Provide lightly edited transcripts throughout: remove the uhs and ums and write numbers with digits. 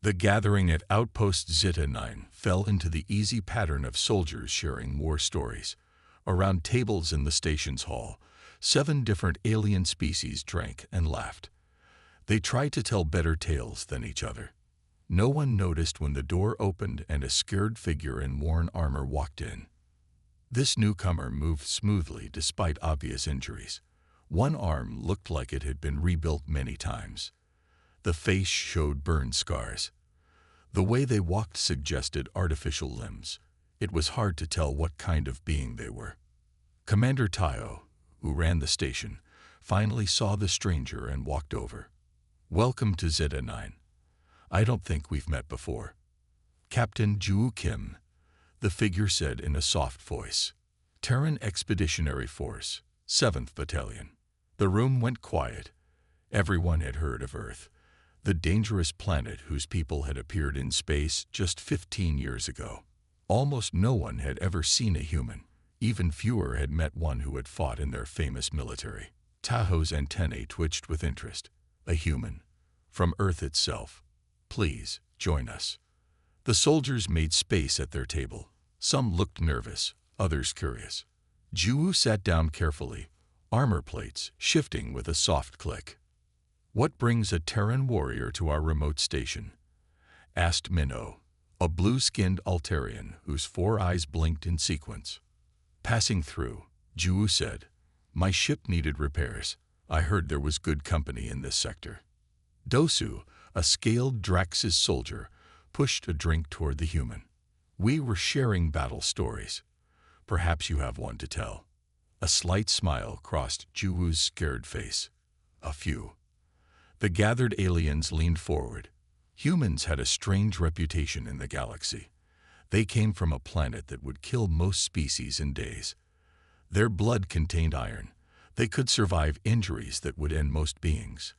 The gathering at Outpost Zeta 9 fell into the easy pattern of soldiers sharing war stories. Around tables in the station's hall, 7 different alien species drank and laughed. They tried to tell better tales than each other. No one noticed when the door opened and a scared figure in worn armor walked in. This newcomer moved smoothly despite obvious injuries. One arm looked like it had been rebuilt many times. The face showed burn scars. The way they walked suggested artificial limbs. It was hard to tell what kind of being they were. Commander Tayo, who ran the station, finally saw the stranger and walked over. "Welcome to Zeta 9. I don't think we've met before." "Captain Ju Kim," the figure said in a soft voice. "Terran Expeditionary Force, 7th Battalion." The room went quiet. Everyone had heard of Earth, the dangerous planet whose people had appeared in space just 15 years ago. Almost no one had ever seen a human. Even fewer had met one who had fought in their famous military. Tahoe's antennae twitched with interest. "A human? From Earth itself? Please, join us." The soldiers made space at their table. Some looked nervous, others curious. Ju sat down carefully, armor plates shifting with a soft click. "What brings a Terran warrior to our remote station?" asked Minnow, a blue-skinned Altarian whose 4 eyes blinked in sequence. "Passing through," Ju said. "My ship needed repairs. I heard there was good company in this sector." Dosu, a scaled Draxis soldier, pushed a drink toward the human. "We were sharing battle stories. Perhaps you have one to tell." A slight smile crossed Juwu's scared face. "A few." The gathered aliens leaned forward. Humans had a strange reputation in the galaxy. They came from a planet that would kill most species in days. Their blood contained iron. They could survive injuries that would end most beings.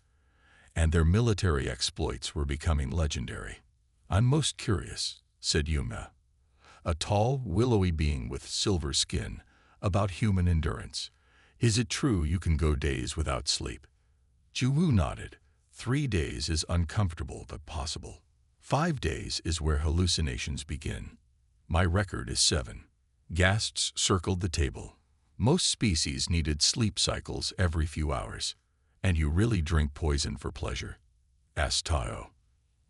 And their military exploits were becoming legendary. "I'm most curious," said Yuma, a tall, willowy being with silver skin, "about human endurance. Is it true you can go days without sleep?" Juwu nodded. 3 days is uncomfortable but possible. 5 days is where hallucinations begin. My record is 7. Ghasts circled the table. Most species needed sleep cycles every few hours. "And you really drink poison for pleasure?" asked Tayo.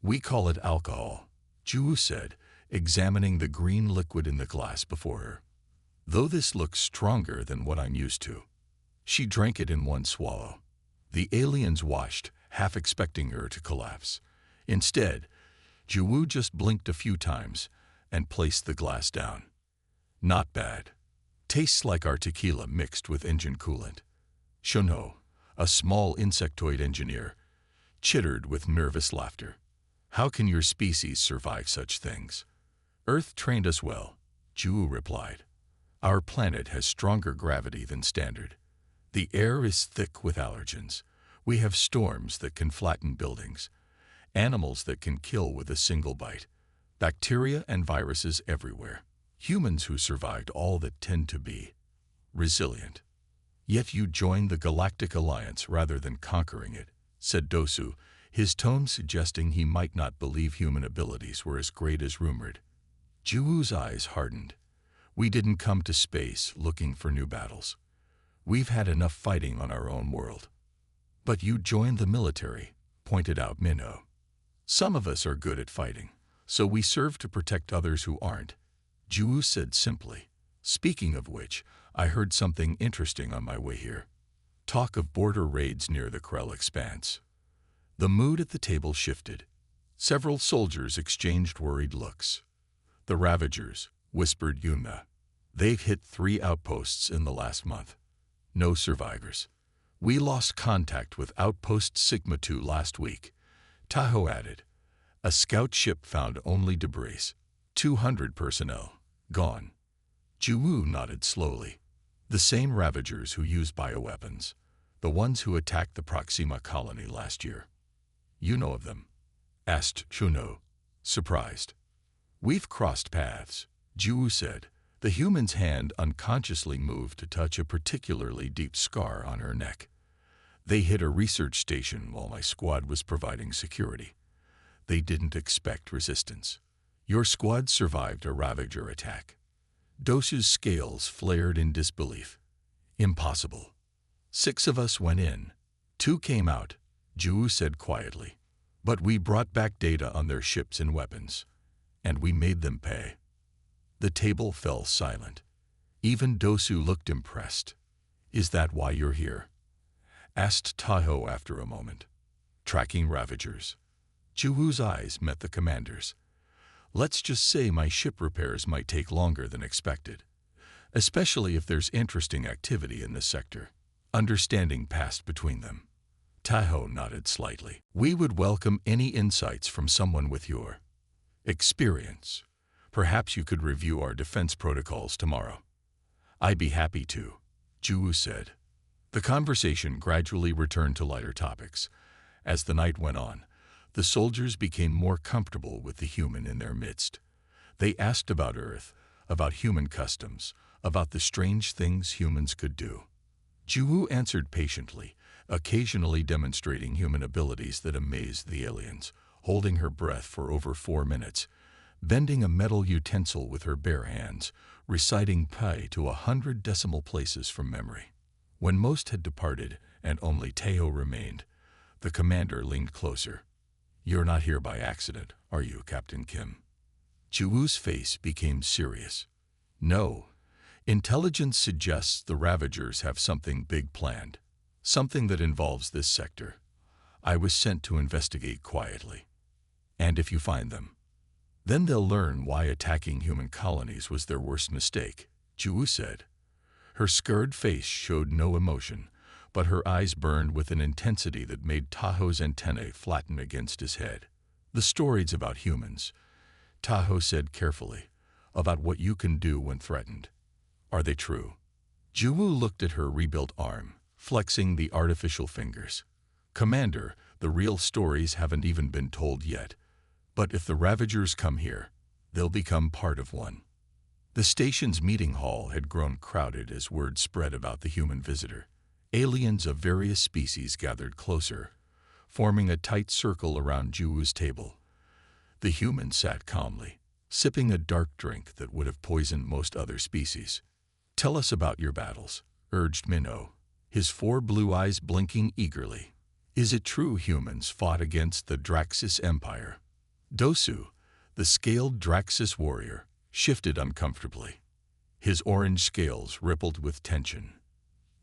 "We call it alcohol," Juwu said, examining the green liquid in the glass before her. "Though this looks stronger than what I'm used to." She drank it in one swallow. The aliens watched, half expecting her to collapse. Instead, Juwu just blinked a few times and placed the glass down. "Not bad. Tastes like our tequila mixed with engine coolant." Shono, a small insectoid engineer, chittered with nervous laughter. "How can your species survive such things?" "Earth trained us well," Juwu replied. "Our planet has stronger gravity than standard. The air is thick with allergens. We have storms that can flatten buildings, animals that can kill with a single bite, bacteria and viruses everywhere. Humans who survived all that tend to be resilient." "Yet you joined the Galactic Alliance rather than conquering it," said Dosu, his tone suggesting he might not believe human abilities were as great as rumored. Juwu's eyes hardened. "We didn't come to space looking for new battles. We've had enough fighting on our own world." "But you joined the military," pointed out Minnow. "Some of us are good at fighting, so we serve to protect others who aren't," Juwu said simply. "Speaking of which, I heard something interesting on my way here. Talk of border raids near the Krell Expanse." The mood at the table shifted. Several soldiers exchanged worried looks. "The Ravagers," whispered Yuna. "They've hit 3 outposts in the last month. No survivors. We lost contact with Outpost Sigma 2 last week," Tahoe added. "A scout ship found only debris. 200 personnel. Gone." Juwu nodded slowly. "The same Ravagers who use bioweapons. The ones who attacked the Proxima colony last year." "You know of them?" asked Shuno, surprised. "We've crossed paths," Juwu said. The human's hand unconsciously moved to touch a particularly deep scar on her neck. "They hit a research station while my squad was providing security. They didn't expect resistance. Your squad survived a Ravager attack. Dosu's scales flared in disbelief. Impossible. 6 of us went in. 2 came out, Ju said quietly. But we brought back data on their ships and weapons, and we made them pay. The table fell silent. Even Dosu looked impressed. Is that why you're here? Asked Tahoe after a moment. Tracking Ravagers. Juwoo's eyes met the commander's. Let's just say my ship repairs might take longer than expected, especially if there's interesting activity in this sector. Understanding passed between them. Tahoe nodded slightly. We would welcome any insights from someone with your experience. Perhaps you could review our defense protocols tomorrow. I'd be happy to, Juwoo said. The conversation gradually returned to lighter topics. As the night went on, the soldiers became more comfortable with the human in their midst. They asked about Earth, about human customs, about the strange things humans could do. Juwoo answered patiently, occasionally demonstrating human abilities that amazed the aliens, holding her breath for over 4 minutes, bending a metal utensil with her bare hands, reciting pi to 100 decimal places from memory. When most had departed and only Tahoe remained, the commander leaned closer. You're not here by accident, are you, Captain Kim? Juwoo's face became serious. No. Intelligence suggests the Ravagers have something big planned, something that involves this sector. I was sent to investigate quietly. And if you find them, then they'll learn why attacking human colonies was their worst mistake, Juwoo said. Her scarred face showed no emotion, but her eyes burned with an intensity that made Tahoe's antennae flatten against his head. The stories about humans, Tahoe said carefully, about what you can do when threatened. Are they true? Juwoo looked at her rebuilt arm, flexing the artificial fingers. Commander, the real stories haven't even been told yet. But if the Ravagers come here, they'll become part of one. The station's meeting hall had grown crowded as word spread about the human visitor. Aliens of various species gathered closer, forming a tight circle around Juwoo's table. The human sat calmly, sipping a dark drink that would have poisoned most other species. Tell us about your battles, urged Minho, his 4 blue eyes blinking eagerly. Is it true humans fought against the Draxis Empire? Dosu, the scaled Draxis warrior, shifted uncomfortably. His orange scales rippled with tension.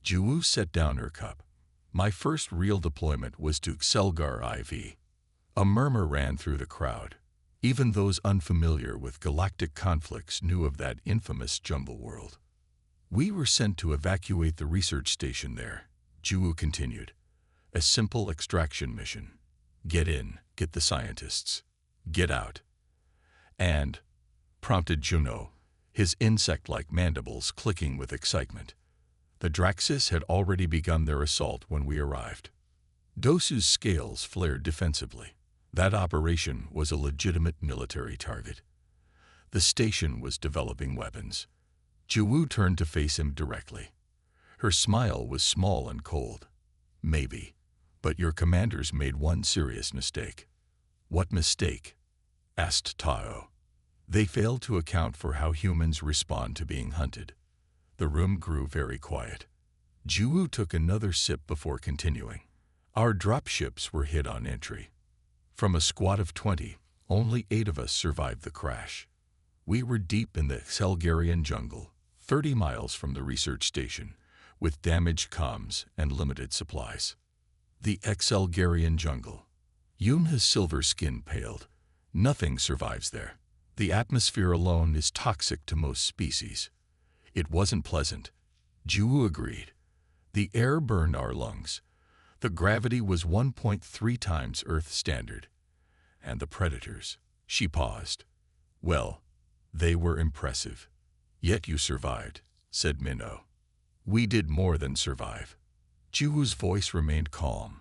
Juwoo set down her cup. My first real deployment was to Selgar IV. A murmur ran through the crowd. Even those unfamiliar with galactic conflicts knew of that infamous jungle world. We were sent to evacuate the research station there, Juwoo continued. A simple extraction mission. Get in, get the scientists. Get out. And, prompted Juno, his insect-like mandibles clicking with excitement. The Draxis had already begun their assault when we arrived. Dosu's scales flared defensively. That operation was a legitimate military target. The station was developing weapons. Juwoo turned to face him directly. Her smile was small and cold. Maybe, but your commanders made one serious mistake. What mistake? Asked Tahoe. They failed to account for how humans respond to being hunted. The room grew very quiet. Juwoo took another sip before continuing. Our dropships were hit on entry. From a squad of 20, only 8 of us survived the crash. We were deep in the Selgarian jungle, 30 miles from the research station, with damaged comms and limited supplies. The Selgarian jungle. Yunha's silver skin paled. Nothing survives there. The atmosphere alone is toxic to most species. It wasn't pleasant. Juwoo agreed. The air burned our lungs. The gravity was 1.3 times Earth standard. And the predators. She paused. Well, they were impressive. Yet you survived, said Minho. We did more than survive. Juwoo's voice remained calm,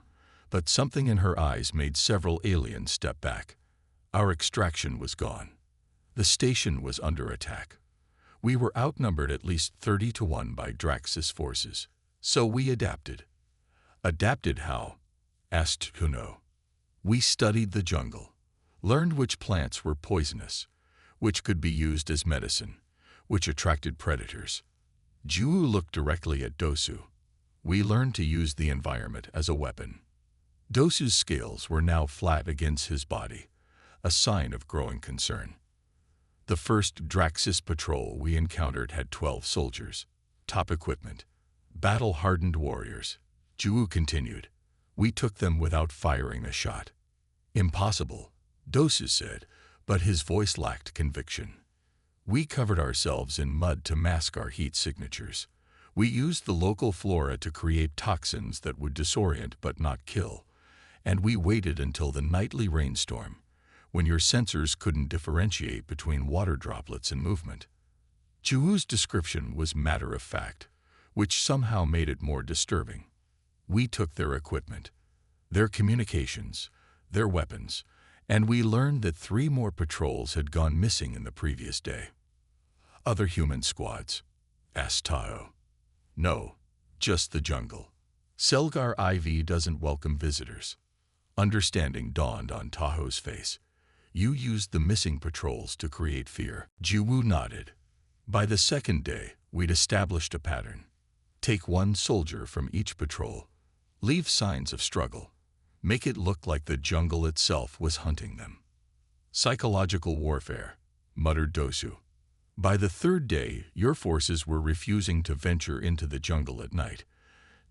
but something in her eyes made several aliens step back. Our extraction was gone. The station was under attack. We were outnumbered at least 30 to 1 by Draxis forces, so we adapted. Adapted how? Asked Kuno. We studied the jungle, learned which plants were poisonous, which could be used as medicine, which attracted predators. Ju looked directly at Dosu. We learned to use the environment as a weapon. Dosu's scales were now flat against his body, a sign of growing concern. The first Draxis patrol we encountered had 12 soldiers, top equipment, battle-hardened warriors. Ju continued. We took them without firing a shot. Impossible, Dosu said, but his voice lacked conviction. We covered ourselves in mud to mask our heat signatures. We used the local flora to create toxins that would disorient but not kill. And we waited until the nightly rainstorm, when your sensors couldn't differentiate between water droplets and movement. Juwu's description was matter-of-fact, which somehow made it more disturbing. We took their equipment, their communications, their weapons, and we learned that 3 more patrols had gone missing in the previous day. Other human squads? Asked Tahoe. No, just the jungle. Selgar IV doesn't welcome visitors. Understanding dawned on Tahoe's face. You used the missing patrols to create fear. Juwu nodded. By the second day, we'd established a pattern. Take 1 soldier from each patrol. Leave signs of struggle. Make it look like the jungle itself was hunting them. Psychological warfare, muttered Dosu. By the 3rd day, your forces were refusing to venture into the jungle at night.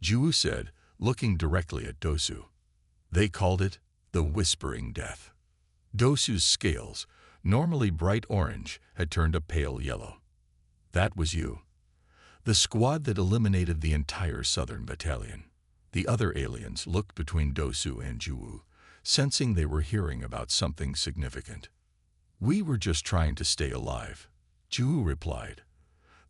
Juwu said, looking directly at Dosu. They called it the Whispering Death. Dosu's scales, normally bright orange, had turned a pale yellow. That was you. The squad that eliminated the entire southern battalion. The other aliens looked between Dosu and Juwu, sensing they were hearing about something significant. We were just trying to stay alive, Juwu replied,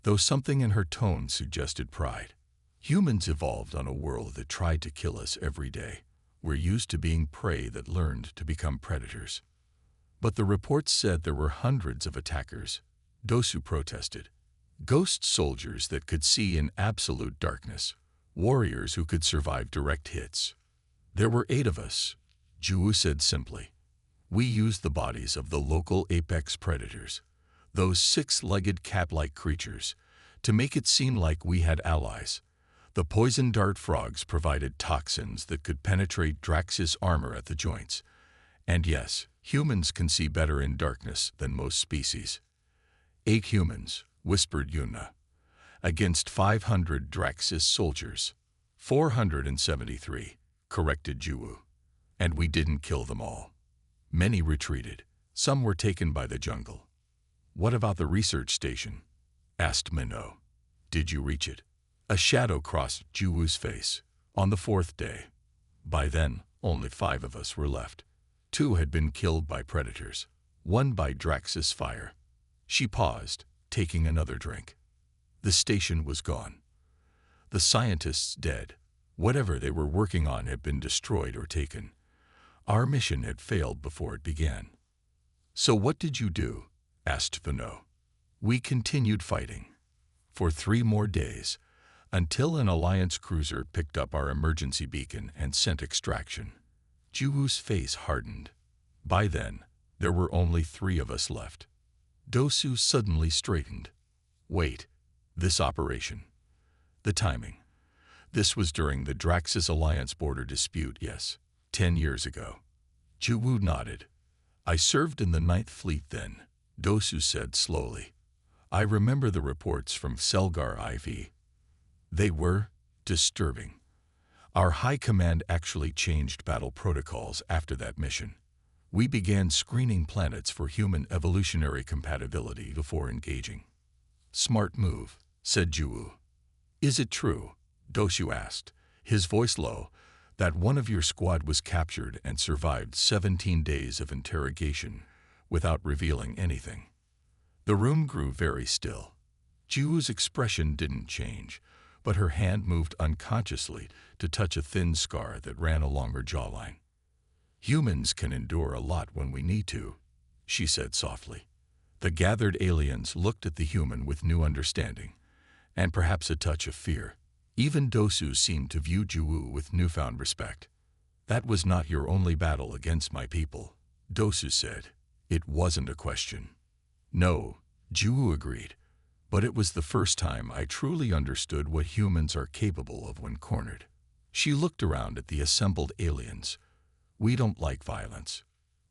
though something in her tone suggested pride. Humans evolved on a world that tried to kill us every day. We're used to being prey that learned to become predators. But the reports said there were hundreds of attackers. Dosu protested. Ghost soldiers that could see in absolute darkness. Warriors who could survive direct hits. There were 8 of us, Juwu said simply. We used the bodies of the local apex predators, those 6-legged cat-like creatures, to make it seem like we had allies. The poison dart frogs provided toxins that could penetrate Draxis armor at the joints. And yes, humans can see better in darkness than most species. 8 humans, whispered Yuna, against 500 Draxis soldiers. 473, corrected Juwu. And we didn't kill them all. Many retreated. Some were taken by the jungle. What about the research station? Asked Minnow. Did you reach it? A shadow crossed Juwu's face. On the 4th day. By then, only 5 of us were left. 2 had been killed by predators. 1 by Draxis fire. She paused, taking another drink. The station was gone. The scientists dead. Whatever they were working on had been destroyed or taken. Our mission had failed before it began. So what did you do? Asked Minnow. We continued fighting. For 3 more days, until an Alliance cruiser picked up our emergency beacon and sent extraction. Juwu's face hardened. By then, there were only 3 of us left. Dosu suddenly straightened. Wait, this operation. The timing. This was during the Draxis Alliance border dispute, yes, 10 years ago. Juwu nodded. I served in the 9th Fleet then, Dosu said slowly. I remember the reports from Selgar IV. They were disturbing. Our high command actually changed battle protocols after that mission. We began screening planets for human evolutionary compatibility before engaging. Smart move, said Juwu. Is it true, Dosu asked, his voice low, that one of your squad was captured and survived 17 days of interrogation without revealing anything? The room grew very still. Juwu's expression didn't change, but her hand moved unconsciously to touch a thin scar that ran along her jawline. Humans can endure a lot when we need to, she said softly. The gathered aliens looked at the human with new understanding, and perhaps a touch of fear. Even Dosu seemed to view Juwu with newfound respect. That was not your only battle against my people, Dosu said. It wasn't a question. No, Ju agreed. But it was the first time I truly understood what humans are capable of when cornered. She looked around at the assembled aliens. We don't like violence.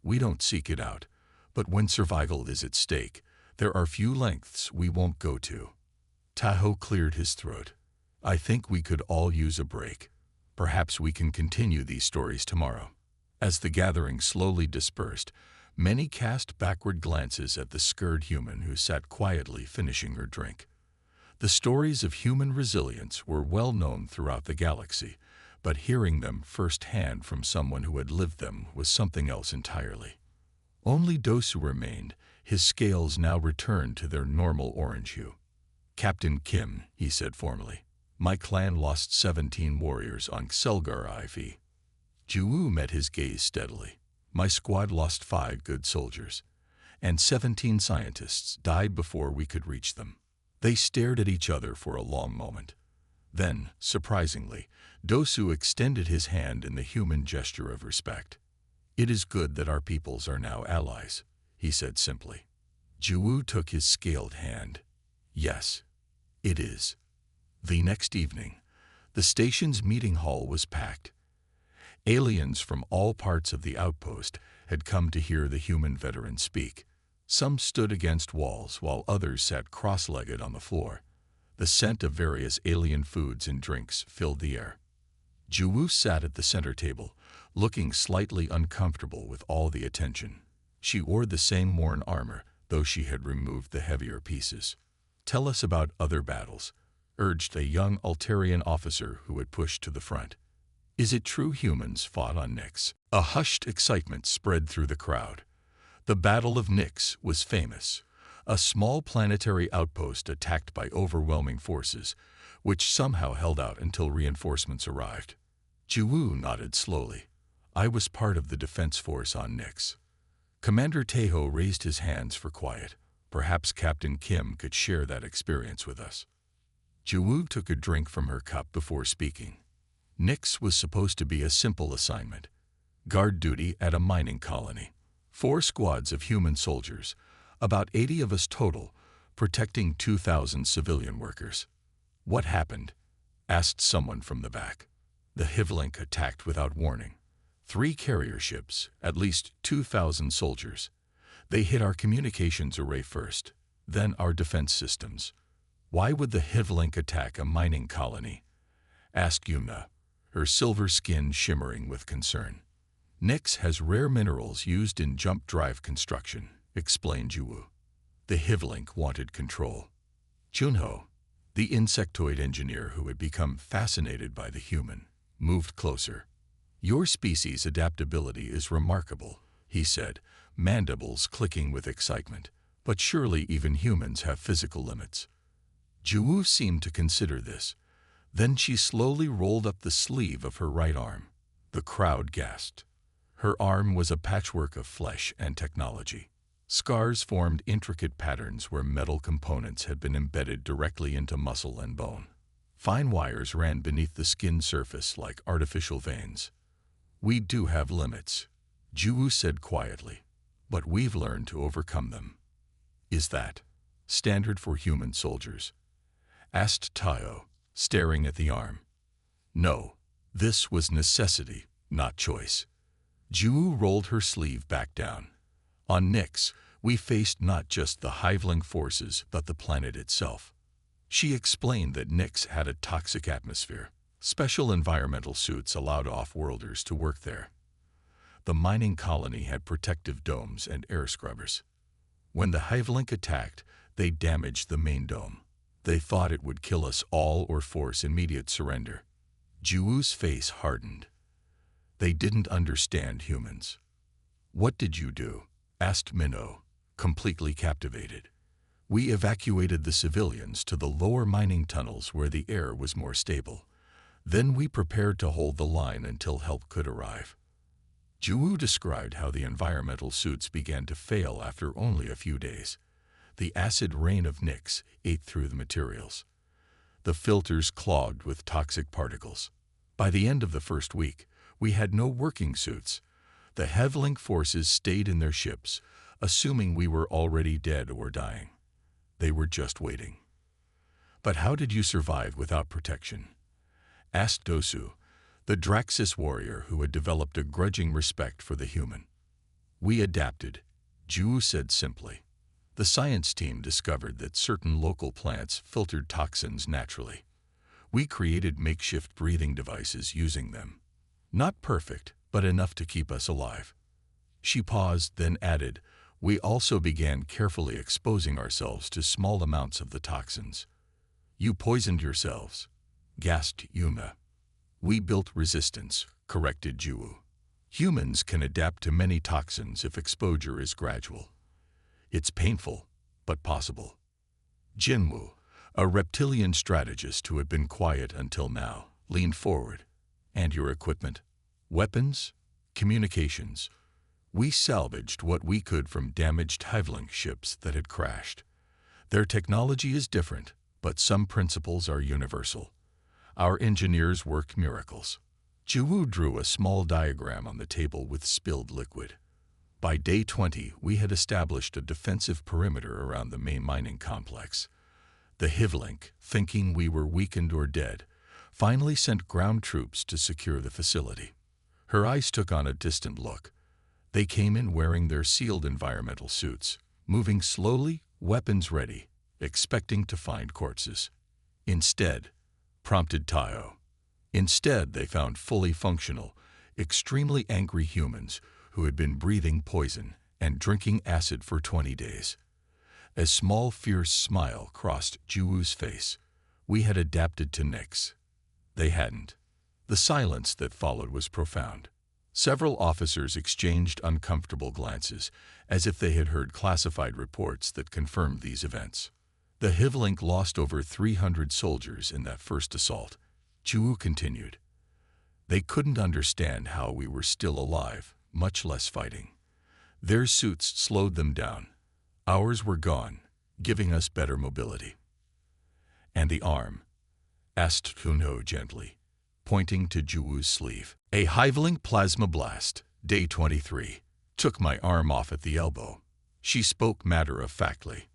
We don't seek it out. But when survival is at stake, there are few lengths we won't go to. Tahoe cleared his throat. I think we could all use a break. Perhaps we can continue these stories tomorrow. As the gathering slowly dispersed, many cast backward glances at the scared human who sat quietly finishing her drink. The stories of human resilience were well known throughout the galaxy, but hearing them firsthand from someone who had lived them was something else entirely. Only Dosu remained, his scales now returned to their normal orange hue. Captain Kim, he said formally, my clan lost 17 warriors on Selgar IV. Ju met his gaze steadily. My squad lost 5 good soldiers, and 17 scientists died before we could reach them. They stared at each other for a long moment. Then, surprisingly, Dosu extended his hand in the human gesture of respect. It is good that our peoples are now allies, he said simply. Ju took his scaled hand. Yes, it is. The next evening, the station's meeting hall was packed. Aliens from all parts of the outpost had come to hear the human veteran speak. Some stood against walls while others sat cross-legged on the floor. The scent of various alien foods and drinks filled the air. Ju sat at the center table, looking slightly uncomfortable with all the attention. She wore the same worn armor, though she had removed the heavier pieces. Tell us about other battles, urged a young Altarian officer who had pushed to the front. Is it true humans fought on Nyx? A hushed excitement spread through the crowd. The Battle of Nyx was famous, a small planetary outpost attacked by overwhelming forces, which somehow held out until reinforcements arrived. Ju nodded slowly. I was part of the defense force on Nyx. Commander Tahoe raised his hands for quiet. Perhaps Captain Kim could share that experience with us. Ju took a drink from her cup before speaking. Nyx was supposed to be a simple assignment. Guard duty at a mining colony. 4 squads of human soldiers, about 80 of us total, protecting 2,000 civilian workers. What happened? Asked someone from the back. The Hivlink attacked without warning. 3 carrier ships, at least 2,000 soldiers. They hit our communications array first, then our defense systems. Why would the Hivlink attack a mining colony? Asked Yumna, her silver skin shimmering with concern. Nyx has rare minerals used in jump drive construction, explained Ju. The Hivlink wanted control. Junho, the insectoid engineer who had become fascinated by the human, moved closer. Your species' adaptability is remarkable, he said, mandibles clicking with excitement. But surely even humans have physical limits. Ju seemed to consider this. Then she slowly rolled up the sleeve of her right arm. The crowd gasped. Her arm was a patchwork of flesh and technology. Scars formed intricate patterns where metal components had been embedded directly into muscle and bone. Fine wires ran beneath the skin surface like artificial veins. We do have limits, Ju said quietly, but we've learned to overcome them. Is that standard for human soldiers? Asked Tayo, staring at the arm. No, this was necessity, not choice. Ju rolled her sleeve back down. On Nyx, we faced not just the Hivling forces but the planet itself. She explained that Nyx had a toxic atmosphere. Special environmental suits allowed off-worlders to work there. The mining colony had protective domes and air scrubbers. When the Hivlink attacked, they damaged the main dome. They thought it would kill us all or force immediate surrender. Ju's face hardened. They didn't understand humans. What did you do? Asked Minnow, completely captivated. We evacuated the civilians to the lower mining tunnels where the air was more stable. Then we prepared to hold the line until help could arrive. Ju described how the environmental suits began to fail after only a few days. The acid rain of Nyx ate through the materials. The filters clogged with toxic particles. By the end of the first week, we had no working suits. The Hevlink forces stayed in their ships, assuming we were already dead or dying. They were just waiting. "But how did you survive without protection?" asked Dosu, the Draxis warrior who had developed a grudging respect for the human. "We adapted," Ju said simply. "The science team discovered that certain local plants filtered toxins naturally. We created makeshift breathing devices using them. Not perfect, but enough to keep us alive." She paused, then added, "We also began carefully exposing ourselves to small amounts of the toxins." "You poisoned yourselves," gasped Yuma. "We built resistance," corrected Ju. "Humans can adapt to many toxins if exposure is gradual. It's painful, but possible." Jinwu, a reptilian strategist who had been quiet until now, leaned forward. "And your equipment? Weapons? Communications?" "We salvaged what we could from damaged Hevlink ships that had crashed. Their technology is different, but some principles are universal. Our engineers work miracles." Jiwoo drew a small diagram on the table with spilled liquid. By day 20, we had established a defensive perimeter around the main mining complex. The Hevlink, thinking we were weakened or dead, finally sent ground troops to secure the facility. Her eyes took on a distant look. They came in wearing their sealed environmental suits, moving slowly, weapons ready, expecting to find corpses. "Instead," prompted Tayo. "Instead, they found fully functional, extremely angry humans who had been breathing poison and drinking acid for 20 days. A small, fierce smile crossed Jiwoo's face. "We had adapted to Nyx. They hadn't." The silence that followed was profound. Several officers exchanged uncomfortable glances, as if they had heard classified reports that confirmed these events. "The Hevlink lost over 300 soldiers in that first assault," Jiwoo continued. "They couldn't understand how we were still alive, much less fighting. Their suits slowed them down. Ours were gone, giving us better mobility." "And the arm?" asked Kunho gently, pointing to Jiwoo's sleeve. "A Hevlink plasma blast, day 23, took my arm off at the elbow." She spoke matter-of-factly.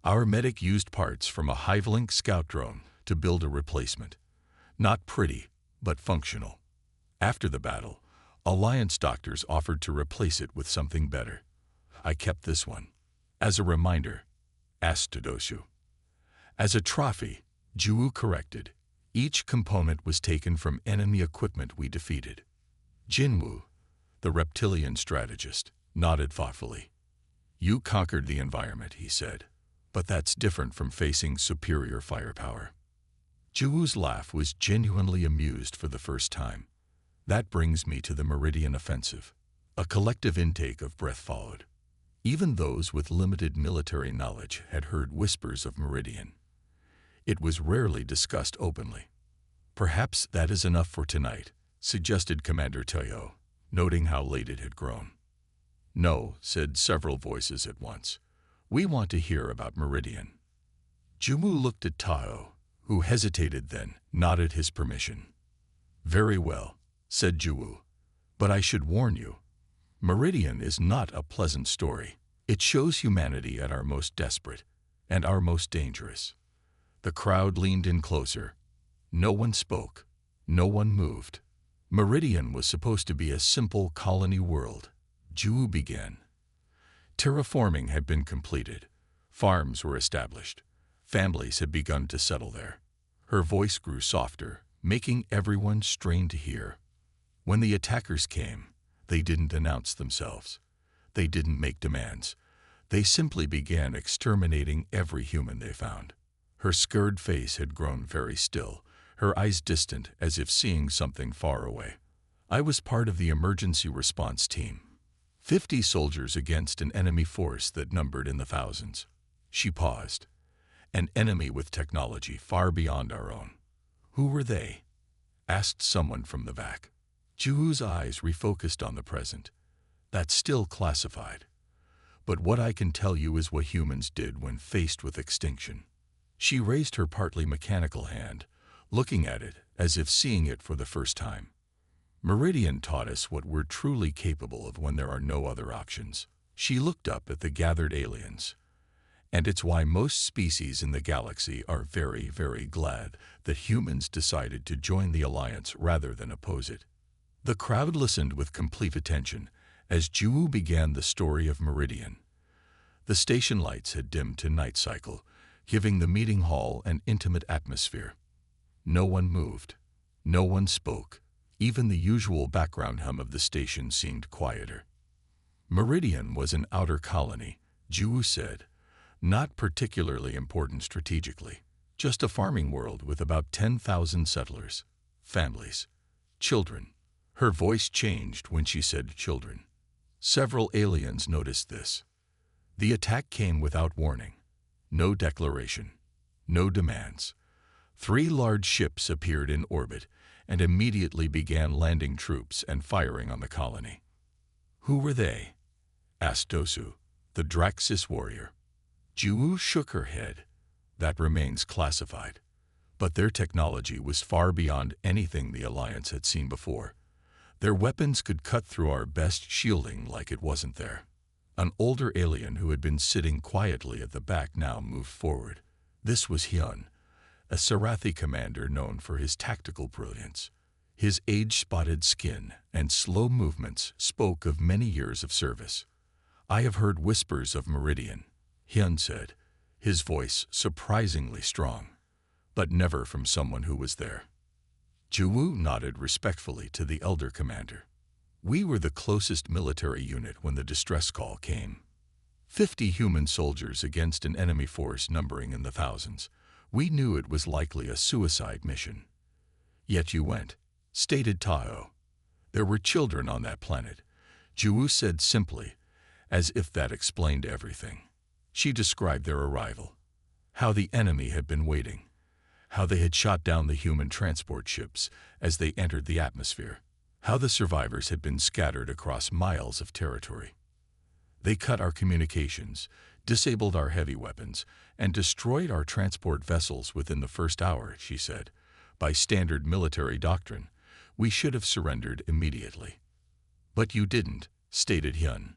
"Our medic used parts from a Hevlink scout drone to build a replacement. Not pretty, but functional. After the battle, Alliance doctors offered to replace it with something better. I kept this one." "As a reminder?" asked Dosu. "As a trophy," Jiwoo corrected. "Each component was taken from enemy equipment we defeated." Jinwoo, the reptilian strategist, nodded thoughtfully. "You conquered the environment," he said. "But that's different from facing superior firepower." Jiwoo's laugh was genuinely amused for the first time. "That brings me to the Meridian offensive." A collective intake of breath followed. Even those with limited military knowledge had heard whispers of Meridian. It was rarely discussed openly. "Perhaps that is enough for tonight," suggested Commander Tayo, noting how late it had grown. "No," said several voices at once. "We want to hear about Meridian." Jiwoo looked at Tayo, who hesitated then nodded his permission. "Very well," said Jiwoo. "But I should warn you, Meridian is not a pleasant story. It shows humanity at our most desperate and our most dangerous." The crowd leaned in closer. No one spoke. No one moved. Meridian was supposed to be a simple colony world. Jiwoo began. Terraforming had been completed. Farms were established. Families had begun to settle there. Her voice grew softer, making everyone strain to hear. "When the attackers came, they didn't announce themselves. They didn't make demands. They simply began exterminating every human they found." Her scared face had grown very still, her eyes distant as if seeing something far away. "I was part of the emergency response team. 50 soldiers against an enemy force that numbered in the thousands." She paused. "An enemy with technology far beyond our own." "Who were they?" asked someone from the back. Jiwoo's eyes refocused on the present. "That's still classified. But what I can tell you is what humans did when faced with extinction." She raised her partly mechanical hand, looking at it as if seeing it for the first time. Meridian taught us what we're truly capable of when there are no other options. She looked up at the gathered aliens. And it's why most species in the galaxy are very, very glad that humans decided to join the Alliance rather than oppose it. The crowd listened with complete attention as Juwu began the story of Meridian. The station lights had dimmed to night cycle, giving the meeting hall an intimate atmosphere. No one moved. No one spoke. Even the usual background hum of the station seemed quieter. Meridian was an outer colony, Juwu said. Not particularly important strategically, just a farming world with about 10,000 settlers, families, children. Her voice changed when she said children. Several aliens noticed this. The attack came without warning. No declaration. No demands. 3 large ships appeared in orbit and immediately began landing troops and firing on the colony. Who were they? Asked Dosu, the Draxis warrior. Juwu shook her head. That remains classified. But their technology was far beyond anything the Alliance had seen before. Their weapons could cut through our best shielding like it wasn't there. An older alien who had been sitting quietly at the back now moved forward. This was Hyun, a Sarathi commander known for his tactical brilliance. His age-spotted skin and slow movements spoke of many years of service. I have heard whispers of Meridian, Hyun said, his voice surprisingly strong, but never from someone who was there. Juwu nodded respectfully to the elder commander. We were the closest military unit when the distress call came. 50 human soldiers against an enemy force numbering in the thousands. We knew it was likely a suicide mission. Yet you went, stated Taho. There were children on that planet, Juwu said simply, as if that explained everything. She described their arrival, how the enemy had been waiting, how they had shot down the human transport ships as they entered the atmosphere, how the survivors had been scattered across miles of territory. They cut our communications, disabled our heavy weapons, and destroyed our transport vessels within the first hour, she said. By standard military doctrine, we should have surrendered immediately. But you didn't, stated Hyun.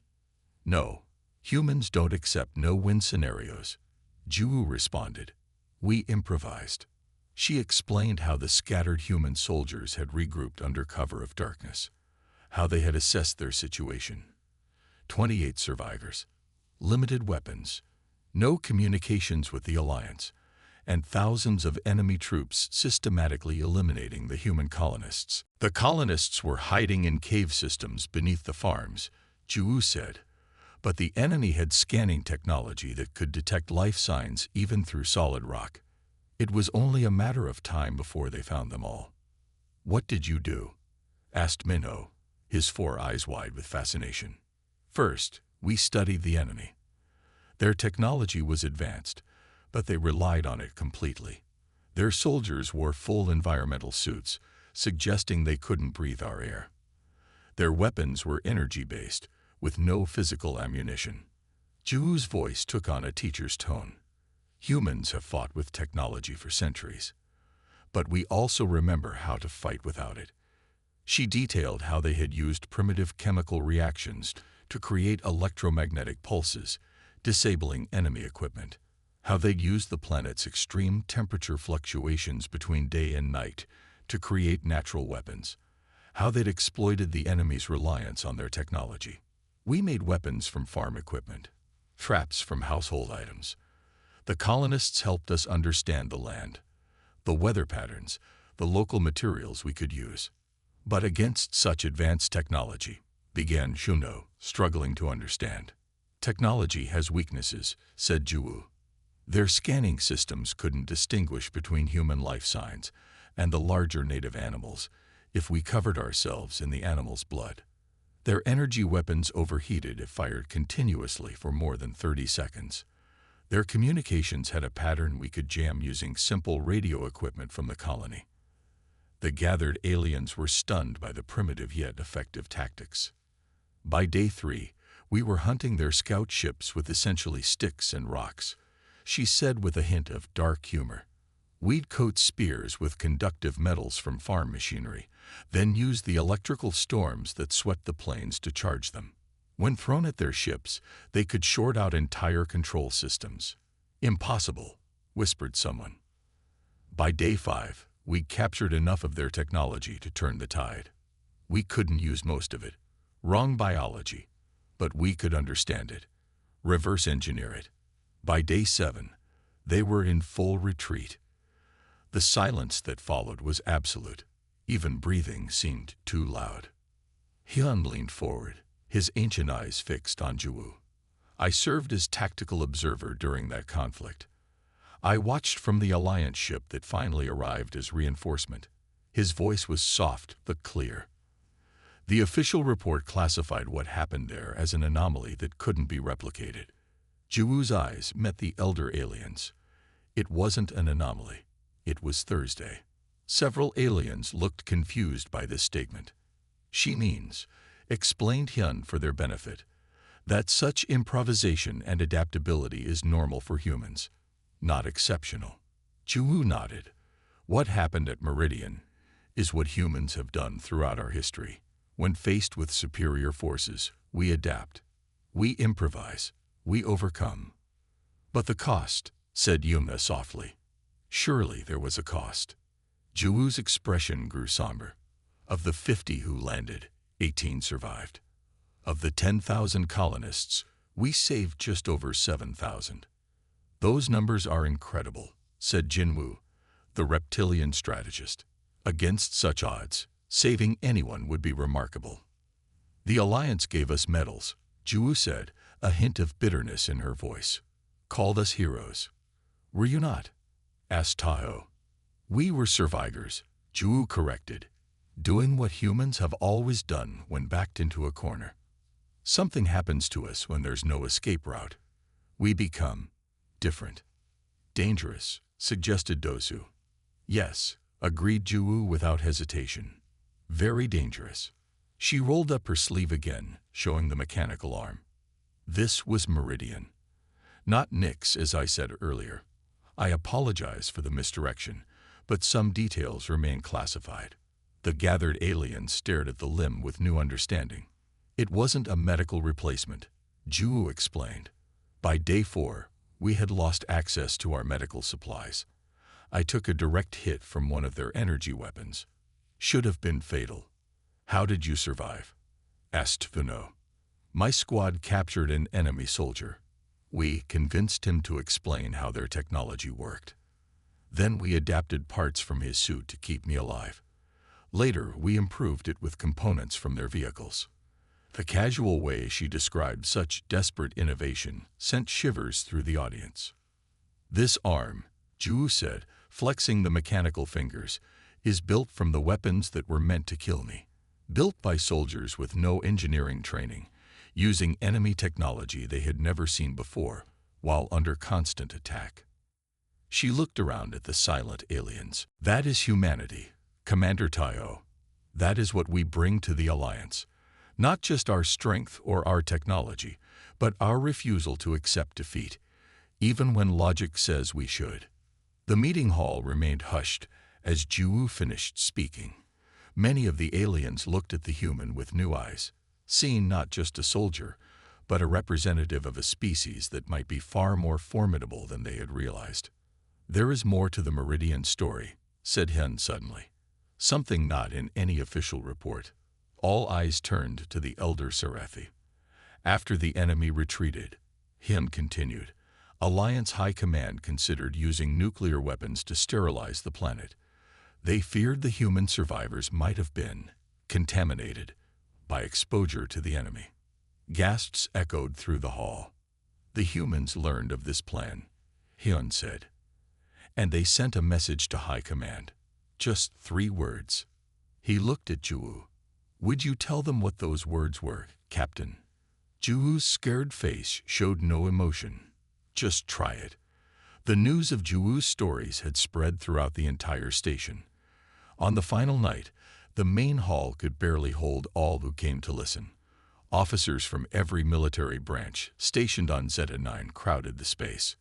No, humans don't accept no-win scenarios, Juwu responded. We improvised. She explained how the scattered human soldiers had regrouped under cover of darkness, how they had assessed their situation. 28 survivors, limited weapons, no communications with the Alliance, and thousands of enemy troops systematically eliminating the human colonists. The colonists were hiding in cave systems beneath the farms, Juwu said, but the enemy had scanning technology that could detect life signs even through solid rock. It was only a matter of time before they found them all. What did you do? Asked Minho, his 4 eyes wide with fascination. First, we studied the enemy. Their technology was advanced, but they relied on it completely. Their soldiers wore full environmental suits, suggesting they couldn't breathe our air. Their weapons were energy-based, with no physical ammunition. Juwu's voice took on a teacher's tone. Humans have fought with technology for centuries, but we also remember how to fight without it. She detailed how they had used primitive chemical reactions to create electromagnetic pulses, disabling enemy equipment, how they'd used the planet's extreme temperature fluctuations between day and night to create natural weapons, how they'd exploited the enemy's reliance on their technology. We made weapons from farm equipment, traps from household items. The colonists helped us understand the land, the weather patterns, the local materials we could use. But against such advanced technology, began Shuno, struggling to understand. Technology has weaknesses, said Juwu. Their scanning systems couldn't distinguish between human life signs and the larger native animals if we covered ourselves in the animal's blood. Their energy weapons overheated if fired continuously for more than 30 seconds. Their communications had a pattern we could jam using simple radio equipment from the colony. The gathered aliens were stunned by the primitive yet effective tactics. By day 3, we were hunting their scout ships with essentially sticks and rocks, she said with a hint of dark humor. We'd coat spears with conductive metals from farm machinery, then use the electrical storms that swept the planes to charge them. When thrown at their ships, they could short out entire control systems. Impossible, whispered someone. By day 5, we'd captured enough of their technology to turn the tide. We couldn't use most of it. Wrong biology. But we could understand it. Reverse engineer it. By day 7, they were in full retreat. The silence that followed was absolute. Even breathing seemed too loud. Hyun leaned forward, his ancient eyes fixed on Juwoo. I served as tactical observer during that conflict. I watched from the Alliance ship that finally arrived as reinforcement. His voice was soft but clear. The official report classified what happened there as an anomaly that couldn't be replicated. Juwoo's eyes met the elder aliens. It wasn't an anomaly. It was Thursday. Several aliens looked confused by this statement. She means, explained Hyun for their benefit, that such improvisation and adaptability is normal for humans, not exceptional. Juwoo nodded. What happened at Meridian is what humans have done throughout our history. When faced with superior forces, we adapt. We improvise. We overcome. But the cost, said Yuma softly. Surely there was a cost. Juwoo's expression grew somber. Of the 50 who landed, 18 survived. Of the 10,000 colonists, we saved just over 7,000. Those numbers are incredible, said Jinwoo, the reptilian strategist. Against such odds, saving anyone would be remarkable. The Alliance gave us medals, Juwoo said, a hint of bitterness in her voice. Called us heroes. Were you not? Asked Taho. We were survivors, Juwoo corrected, doing what humans have always done when backed into a corner. Something happens to us when there's no escape route. We become different. Dangerous, suggested Dosu. Yes, agreed Juwoo without hesitation. Very dangerous. She rolled up her sleeve again, showing the mechanical arm. This was Meridian. Not Nyx, as I said earlier. I apologize for the misdirection, but some details remain classified. The gathered aliens stared at the limb with new understanding. It wasn't a medical replacement, Juwoo explained. By day 4, we had lost access to our medical supplies. I took a direct hit from one of their energy weapons. Should have been fatal. How did you survive? Asked Vino. My squad captured an enemy soldier. We convinced him to explain how their technology worked. Then we adapted parts from his suit to keep me alive. Later, we improved it with components from their vehicles. The casual way she described such desperate innovation sent shivers through the audience. This arm, Juwoo said, flexing the mechanical fingers, is built from the weapons that were meant to kill me. Built by soldiers with no engineering training, using enemy technology they had never seen before, while under constant attack. She looked around at the silent aliens. That is humanity, Commander Tayo. That is what we bring to the Alliance. Not just our strength or our technology, but our refusal to accept defeat, even when logic says we should. The meeting hall remained hushed as Juwoo finished speaking. Many of the aliens looked at the human with new eyes, seeing not just a soldier, but a representative of a species that might be far more formidable than they had realized. There is more to the Meridian story, said Hyun suddenly. Something not in any official report. All eyes turned to the elder Sarathi. After the enemy retreated, Hyun continued, Alliance High Command considered using nuclear weapons to sterilize the planet. They feared the human survivors might have been contaminated by exposure to the enemy. Gasps echoed through the hall. The humans learned of this plan, Hyun said. And they sent a message to High Command. Just 3 words. He looked at Juwoo. Would you tell them what those words were, Captain? Juwoo's scared face showed no emotion. Just try it. The news of Juwoo's stories had spread throughout the entire station. On the final night, the main hall could barely hold all who came to listen. Officers from every military branch stationed on Zeta 9 crowded the space.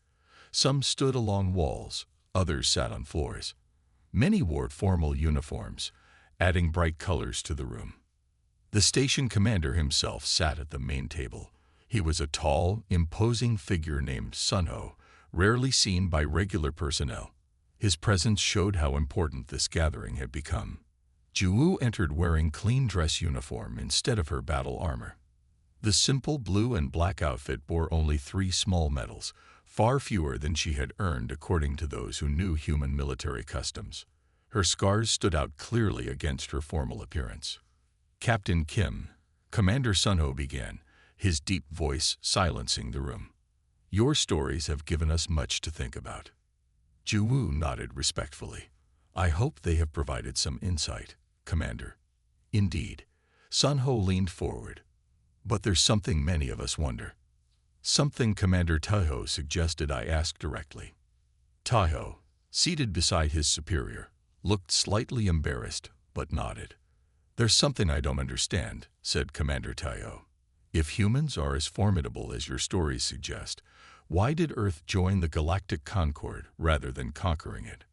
Some stood along walls, Others sat on floors. Many wore formal uniforms, adding bright colors to the room. The station commander himself sat at the main table. He was a tall, imposing figure named Sunho, rarely seen by regular personnel. His presence showed how important this gathering had become. Juwu entered wearing clean dress uniform instead of her battle armor. The simple blue and black outfit bore only 3 small medals, far fewer than she had earned according to those who knew human military customs. Her scars stood out clearly against her formal appearance. Captain Kim, Commander Sunho began, his deep voice silencing the room. Your stories have given us much to think about. Juwu nodded respectfully. I hope they have provided some insight, Commander. Indeed. Sunho leaned forward. But there's something many of us wonder. Something Commander Taiho suggested I ask directly. Taiho, seated beside his superior, looked slightly embarrassed, but nodded. There's something I don't understand, said Commander Taiho. If humans are as formidable as your stories suggest, why did Earth join the Galactic Concord rather than conquering it?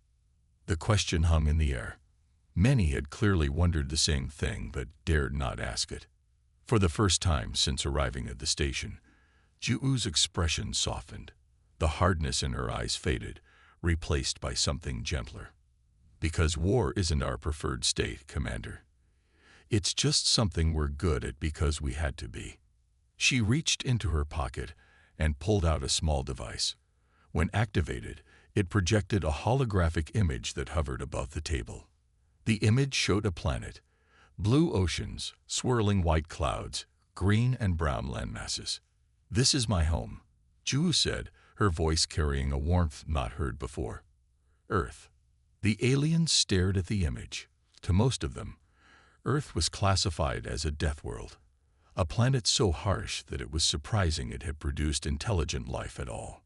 The question hung in the air. Many had clearly wondered the same thing, but dared not ask it. For the first time since arriving at the station, Juwu's expression softened. The hardness in her eyes faded, replaced by something gentler. Because war isn't our preferred state, Commander. It's just something we're good at because we had to be. She reached into her pocket and pulled out a small device. When activated, it projected a holographic image that hovered above the table. The image showed a planet, blue oceans, swirling white clouds, green and brown landmasses. This is my home, Juwu said, her voice carrying a warmth not heard before. Earth. The aliens stared at the image. To most of them, Earth was classified as a deathworld, a planet so harsh that it was surprising it had produced intelligent life at all.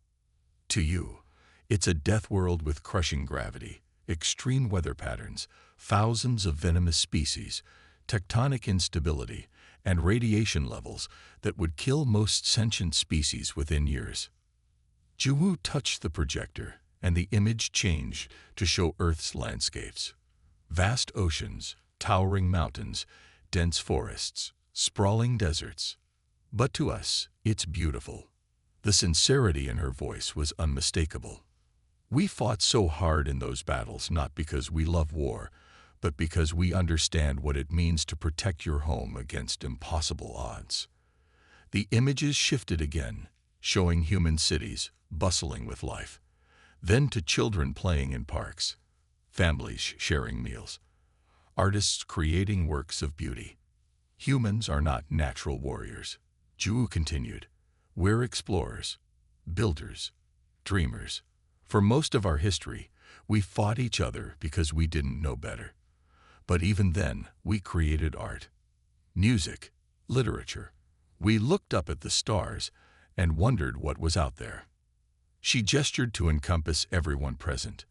To you, it's a deathworld with crushing gravity, extreme weather patterns, thousands of venomous species, tectonic instability, and radiation levels that would kill most sentient species within years. Juwu touched the projector, and the image changed to show Earth's landscapes. Vast oceans, towering mountains, dense forests, sprawling deserts. But to us, it's beautiful. The sincerity in her voice was unmistakable. We fought so hard in those battles not because we love war, but because we understand what it means to protect your home against impossible odds. The images shifted again, showing human cities bustling with life, then to children playing in parks, families sharing meals, artists creating works of beauty. Humans are not natural warriors, Juwu continued. We're explorers, builders, dreamers. For most of our history, we fought each other because we didn't know better. But even then, we created art, music, literature. We looked up at the stars and wondered what was out there. She gestured to encompass everyone present.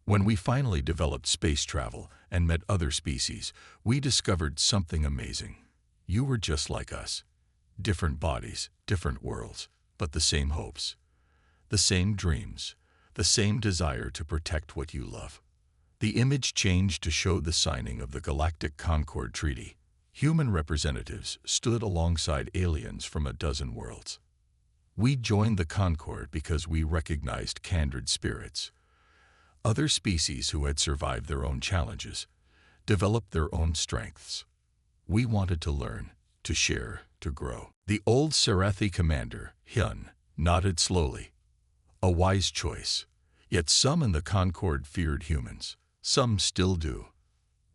When we finally developed space travel and met other species, we discovered something amazing. You were just like us. Different bodies, different worlds, but the same hopes, the same dreams, the same desire to protect what you love. The image changed to show the signing of the Galactic Concord Treaty. Human representatives stood alongside aliens from a dozen worlds. We joined the Concord because we recognized kindred spirits. Other species who had survived their own challenges, developed their own strengths. We wanted to learn, to share, to grow. The old Sarathi commander, Hyun, nodded slowly. A wise choice. Yet some in the Concord feared humans. Some still do.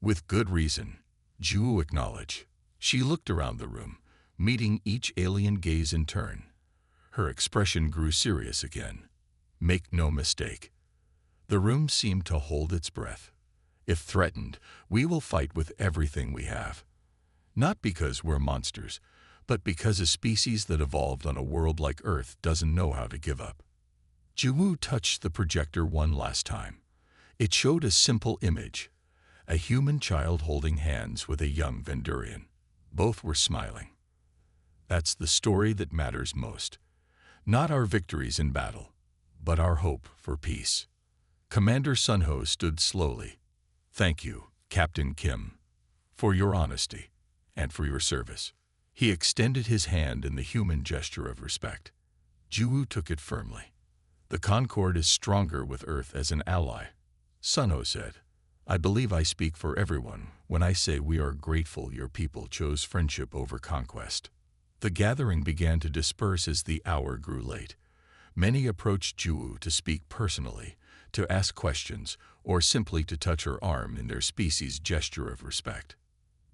With good reason, Juwu acknowledged. She looked around the room, meeting each alien gaze in turn. Her expression grew serious again. Make no mistake. The room seemed to hold its breath. If threatened, we will fight with everything we have. Not because we're monsters, but because a species that evolved on a world like Earth doesn't know how to give up. Juwu touched the projector one last time. It showed a simple image, a human child holding hands with a young Vendurian. Both were smiling. That's the story that matters most. Not our victories in battle, but our hope for peace. Commander Sunho stood slowly. "Thank you, Captain Kim, for your honesty and for your service." He extended his hand in the human gesture of respect. Juwu took it firmly. "The Concord is stronger with Earth as an ally," Sunho said. "I believe I speak for everyone when I say we are grateful your people chose friendship over conquest." The gathering began to disperse as the hour grew late. Many approached Juwu to speak personally, to ask questions, or simply to touch her arm in their species' gesture of respect.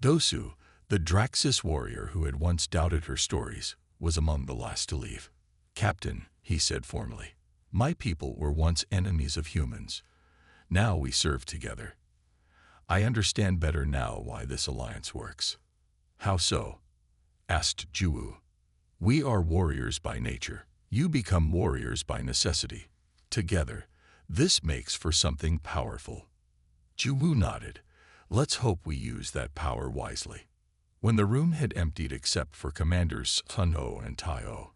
Dosu, the Draxus warrior who had once doubted her stories, was among the last to leave. "Captain," he said formally, "my people were once enemies of humans. Now we serve together. I understand better now why this alliance works." "How so?" asked Juwu. "We are warriors by nature. You become warriors by necessity. Together, this makes for something powerful." Juwu nodded. "Let's hope we use that power wisely." When the room had emptied except for Commanders Sunho and Taiyo,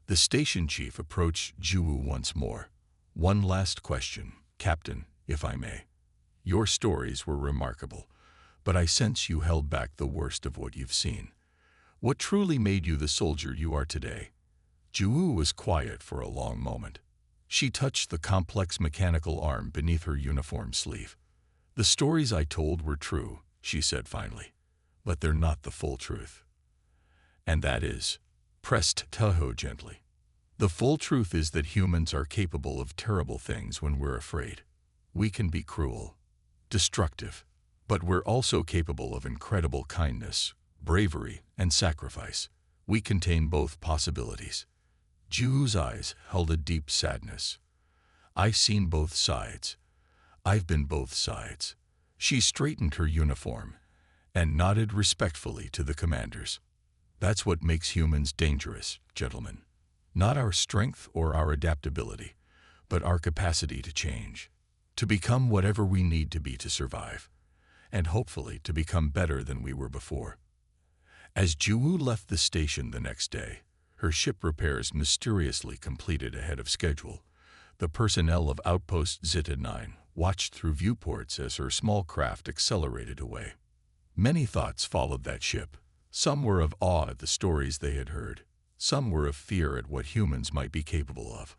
the station chief approached Juwu once more. "One last question, Captain, if I may. Your stories were remarkable, but I sense you held back the worst of what you've seen. What truly made you the soldier you are today?" Juwu was quiet for a long moment. She touched the complex mechanical arm beneath her uniform sleeve. "The stories I told were true," she said finally, "but they're not the full truth." "And that is?" pressed Toho gently. "The full truth is that humans are capable of terrible things when we're afraid. We can be cruel, destructive, but we're also capable of incredible kindness, bravery, and sacrifice. We contain both possibilities." Juwu's eyes held a deep sadness. "I've seen both sides. I've been both sides." She straightened her uniform and nodded respectfully to the commanders. "That's what makes humans dangerous, gentlemen. Not our strength or our adaptability, but our capacity to change, to become whatever we need to be to survive, and hopefully to become better than we were before." As Juwu left the station the next day, her ship repairs mysteriously completed ahead of schedule. The personnel of Outpost Zeta 9 watched through viewports as her small craft accelerated away. Many thoughts followed that ship. Some were of awe at the stories they had heard. Some were of fear at what humans might be capable of.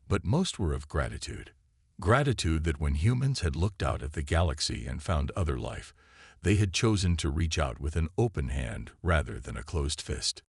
But most were of gratitude. Gratitude that when humans had looked out at the galaxy and found other life, they had chosen to reach out with an open hand rather than a closed fist.